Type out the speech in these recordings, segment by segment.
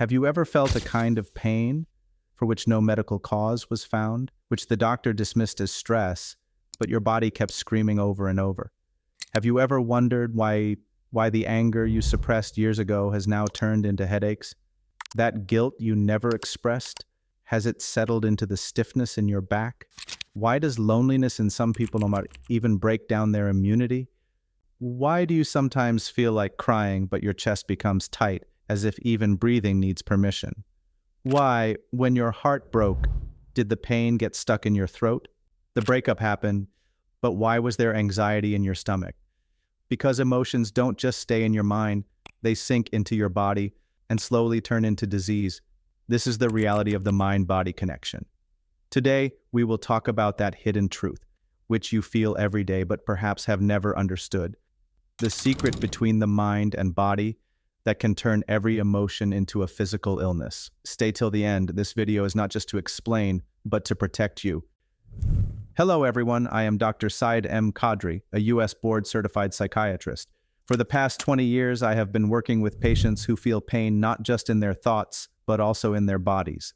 Have you ever felt a kind of pain for which no medical cause was found, which the doctor dismissed as stress, but your body kept screaming over and over? Have you ever wondered why the anger you suppressed years ago has now turned into headaches? That guilt you never expressed, has it settled into the stiffness in your back? Why does loneliness in some people not even break down their immunity? Why do you sometimes feel like crying, but your chest becomes tight, as if even breathing needs permission? Why, when your heart broke, did the pain get stuck in your throat? The breakup happened, but why was there anxiety in your stomach? Because emotions don't just stay in your mind, they sink into your body and slowly turn into disease. This is the reality of the mind-body connection. Today, we will talk about that hidden truth, which you feel every day but perhaps have never understood. The secret between the mind and body that can turn every emotion into a physical illness. Stay till the end. This video is not just to explain, but to protect you. Hello everyone, I am Dr. Syed M. Qadri, a US board-certified psychiatrist. For the past 20 years, I have been working with patients who feel pain not just in their thoughts, but also in their bodies.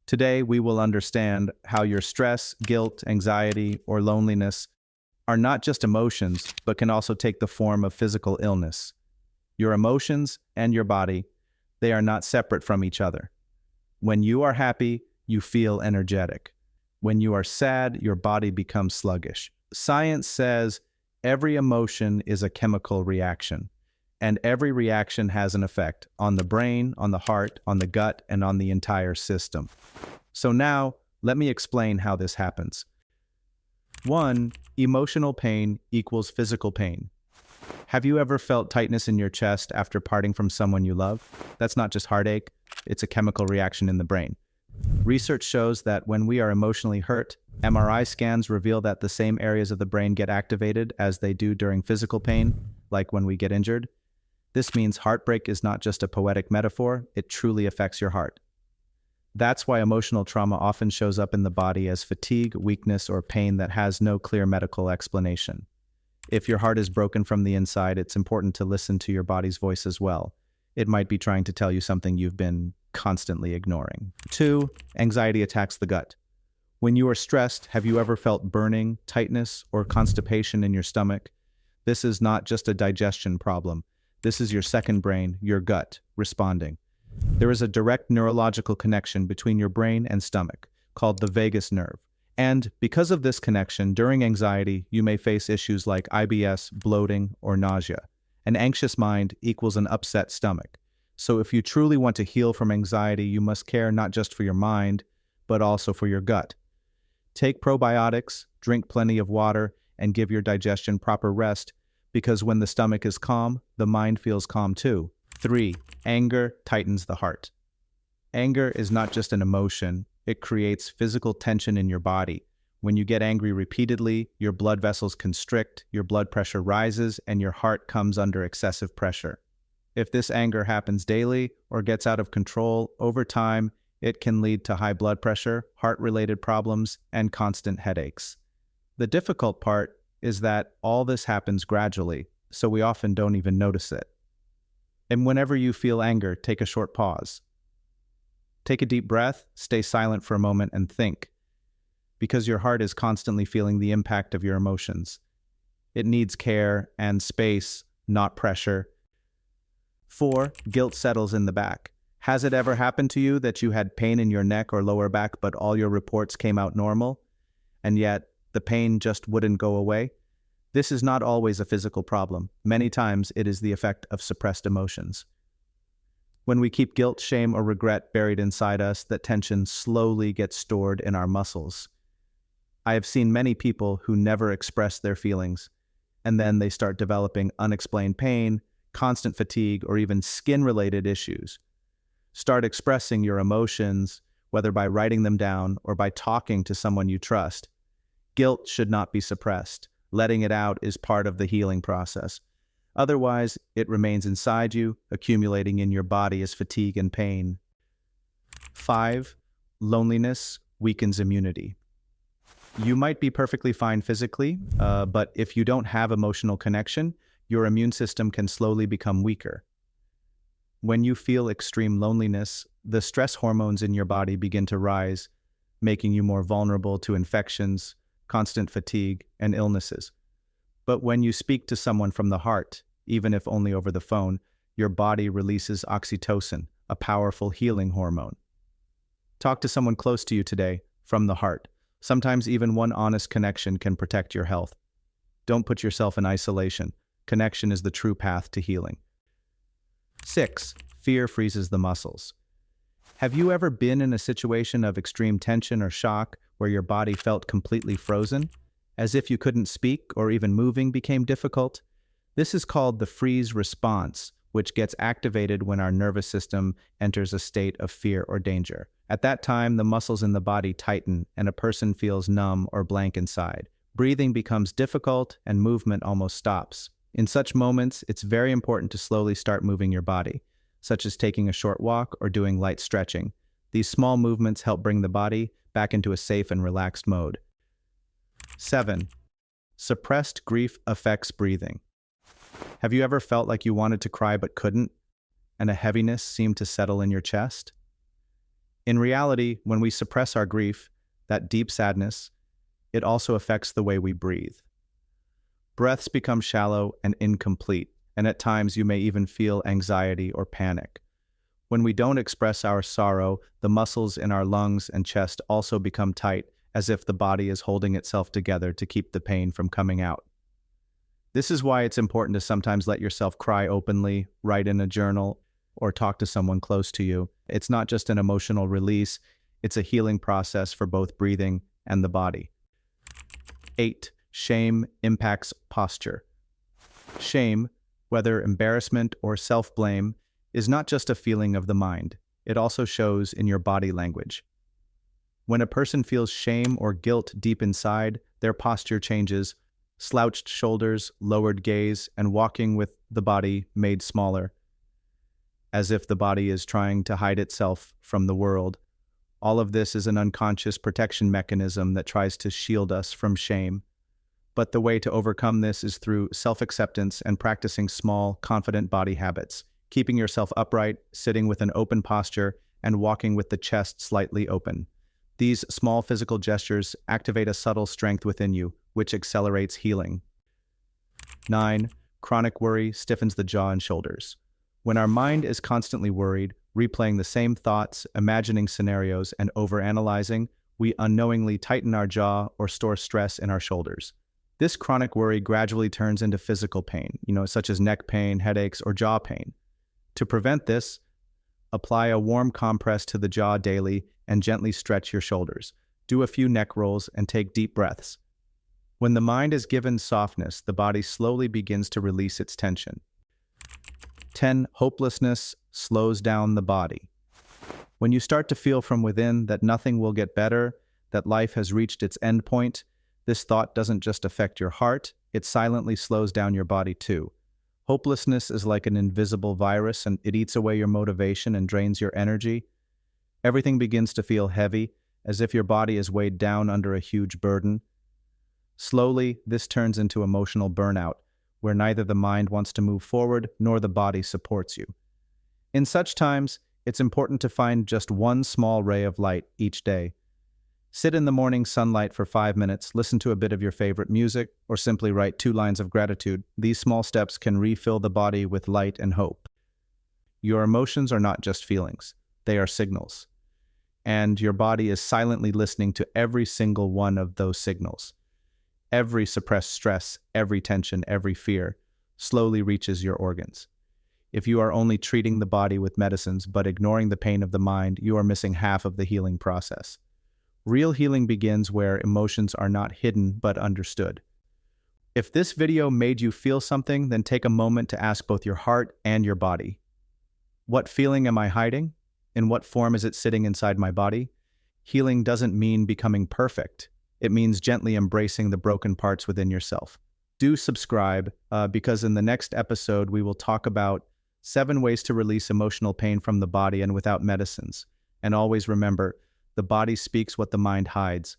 Today, we will understand how your stress, guilt, anxiety, or loneliness are not just emotions, but can also take the form of physical illness. Your emotions and your body, they are not separate from each other. When you are happy, you feel energetic. When you are sad, your body becomes sluggish. Science says every emotion is a chemical reaction, and every reaction has an effect on the brain, on the heart, on the gut, and on the entire system. So now, let me explain how this happens. 1. Emotional pain equals physical pain. Have you ever felt tightness in your chest after parting from someone you love? That's not just heartache, it's a chemical reaction in the brain. Research shows that when we are emotionally hurt, MRI scans reveal that the same areas of the brain get activated as they do during physical pain, like when we get injured. This means heartbreak is not just a poetic metaphor, it truly affects your heart. That's why emotional trauma often shows up in the body as fatigue, weakness, or pain that has no clear medical explanation. If your heart is broken from the inside, it's important to listen to your body's voice as well. It might be trying to tell you something you've been constantly ignoring. 2. Anxiety attacks the gut. When you are stressed, have you ever felt burning, tightness, or constipation in your stomach? This is not just a digestion problem. This is your second brain, your gut, responding. There is a direct neurological connection between your brain and stomach, called the vagus nerve. And because of this connection, during anxiety, you may face issues like IBS, bloating, or nausea. An anxious mind equals an upset stomach. So if you truly want to heal from anxiety, you must care not just for your mind, but also for your gut. Take probiotics, drink plenty of water, and give your digestion proper rest, because when the stomach is calm, the mind feels calm too. 3. Anger tightens the heart. Anger is not just an emotion, it creates physical tension in your body. When you get angry repeatedly, your blood vessels constrict, your blood pressure rises, and your heart comes under excessive pressure. If this anger happens daily or gets out of control, over time, it can lead to high blood pressure, heart-related problems, and constant headaches. The difficult part is that all this happens gradually, so we often don't even notice it. And whenever you feel anger, take a short pause. Take a deep breath, stay silent for a moment, and think, because your heart is constantly feeling the impact of your emotions. It needs care and space, not pressure. 4. Guilt settles in the back. Has it ever happened to you that you had pain in your neck or lower back, but all your reports came out normal, and yet the pain just wouldn't go away? This is not always a physical problem. Many times it is the effect of suppressed emotions. When we keep guilt, shame, or regret buried inside us, that tension slowly gets stored in our muscles. I have seen many people who never express their feelings, and then they start developing unexplained pain, constant fatigue, or even skin-related issues. Start expressing your emotions, whether by writing them down or by talking to someone you trust. Guilt should not be suppressed. Letting it out is part of the healing process. Otherwise, it remains inside you, accumulating in your body as fatigue and pain. 5. Loneliness weakens immunity. You might be perfectly fine physically, but if you don't have emotional connection, your immune system can slowly become weaker. When you feel extreme loneliness, the stress hormones in your body begin to rise, making you more vulnerable to infections, constant fatigue, and illnesses. But when you speak to someone from the heart, even if only over the phone, your body releases oxytocin, a powerful healing hormone. Talk to someone close to you today, from the heart. Sometimes even one honest connection can protect your health. Don't put yourself in isolation. Connection is the true path to healing. 6. Fear freezes the muscles. Have you ever been in a situation of extreme tension or shock where your body felt completely frozen, as if you couldn't speak or even moving became difficult? This is called the freeze response, which gets activated when our nervous system enters a state of fear or danger. At that time, the muscles in the body tighten and a person feels numb or blank inside. Breathing becomes difficult and movement almost stops. In such moments, it's very important to slowly start moving your body, such as taking a short walk or doing light stretching. These small movements help bring the body back into a safe and relaxed mode. 7. Suppressed grief affects breathing. Have you ever felt like you wanted to cry but couldn't, and a heaviness seemed to settle in your chest? In reality, when we suppress our grief, that deep sadness, it also affects the way we breathe. Breaths become shallow and incomplete, and at times you may even feel anxiety or panic. When we don't express our sorrow, the muscles in our lungs and chest also become tight, as if the body is holding itself together to keep the pain from coming out. This is why it's important to sometimes let yourself cry openly, write in a journal, or talk to someone close to you. It's not just an emotional release, it's a healing process for both breathing and the body. 8. Shame impacts posture. Shame, whether embarrassment or self-blame, is not just a feeling of the mind. It also shows in your body language. When a person feels shame or guilt deep inside, their posture changes, slouched shoulders, lowered gaze, and walking with the body made smaller, as if the body is trying to hide itself from the world. All of this is an unconscious protection mechanism that tries to shield us from shame. But the way to overcome this is through self-acceptance and practicing small, confident body habits, keeping yourself upright, sitting with an open posture, and walking with the chest slightly open. These small physical gestures activate a subtle strength within you, which accelerates healing. 9. Chronic worry stiffens the jaw and shoulders. When our mind is constantly worried, replaying the same thoughts, imagining scenarios, and overanalyzing, we unknowingly tighten our jaw or store stress in our shoulders. This chronic worry gradually turns into physical pain, such as neck pain, headaches, or jaw pain. To prevent this, apply a warm compress to the jaw daily and gently stretch your shoulders. Do a few neck rolls and take deep breaths. When the mind is given softness, the body slowly begins to release its tension. 10. Hopelessness slows down the body. When you start to feel from within that nothing will get better, that life has reached its end point, this thought doesn't just affect your heart, it silently slows down your body too. Hopelessness is like an invisible virus, and it eats away your motivation and drains your energy. Everything begins to feel heavy, as if your body is weighed down under a huge burden. Slowly, this turns into emotional burnout, where neither the mind wants to move forward nor the body supports you. In such times, it's important to find just one small ray of light each day. Sit in the morning sunlight for 5 minutes, listen to a bit of your favorite music, or simply write 2 lines of gratitude. These small steps can refill the body with light and hope. Your emotions are not just feelings, they are signals. And your body is silently listening to every single one of those signals. Every suppressed stress, every tension, every fear slowly reaches your organs. If you are only treating the body with medicines but ignoring the pain of the mind, you are missing half of the healing process. Real healing begins where emotions are not hidden but understood. If this video made you feel something, then take a moment to ask both your heart and your body. What feeling am I hiding? In what form is it sitting inside my body? Healing doesn't mean becoming perfect. It means gently embracing the broken parts within yourself. Do subscribe, because in the next episode we will talk about 7 ways to release emotional pain from the body and without medicines. And always remember, the body speaks what the mind hides.